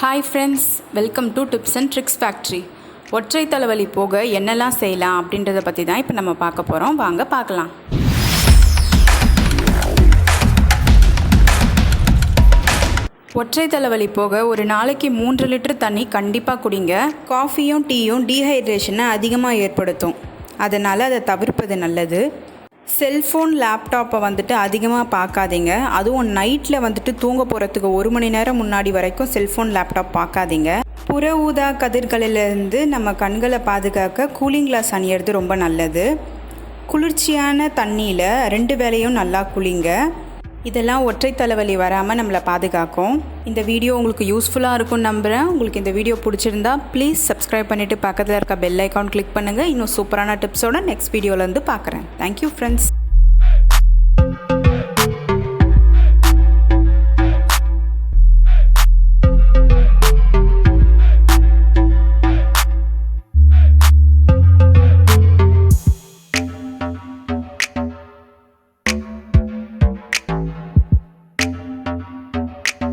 Hi friends, welcome to tips and tricks factory. ஒற்றை தலைவலி போக என்னெல்லாம் செய்யலாம் அப்படின்றத பற்றி தான் இப்போ நம்ம பார்க்க போகிறோம். வாங்க பார்க்கலாம். ஒற்றை தலைவலி போக ஒரு நாளைக்கு 3 லிட்டர் தண்ணி கண்டிப்பாக குடிங்க. காஃபியும் டீயும் டீஹைட்ரேஷனை அதிகமாக ஏற்படுத்தும், அதனால் அதை தவிர்ப்பது நல்லது. செல்ஃபோன் லேப்டாப்பை அதிகமாக பார்க்காதீங்க. அதுவும் நைட்டில் தூங்க போகிறதுக்கு 1 மணி நேரம் முன்னாடி வரைக்கும் செல்ஃபோன் லேப்டாப் பார்க்காதீங்க. புற ஊதா கதிர்களிலிருந்து நம்ம கண்களை பாதுகாக்க கூலிங் கிளாஸ் அணியிறது ரொம்ப நல்லது. குளிர்ச்சியான தண்ணியில் 2 வேளையும் நல்லா குளிங்க. இதெல்லாம் ஒற்றை தலைவலி வராமல் நம்மளை பாதுகாக்கும். இந்த வீடியோ உங்களுக்கு யூஸ்ஃபுல்லாக இருக்கும்னு நம்புகிறேன். உங்களுக்கு இந்த வீடியோ பிடிச்சிருந்தா ப்ளீஸ் சப்ஸ்கிரைப் பண்ணிவிட்டு பக்கத்தில் இருக்க பெல் ஐக்கான் கிளிக் பண்ணுங்கள். இன்னும் சூப்பரான டிப்ஸோட நெக்ஸ்ட் வீடியோவில் பார்க்குறேன். Thank you friends.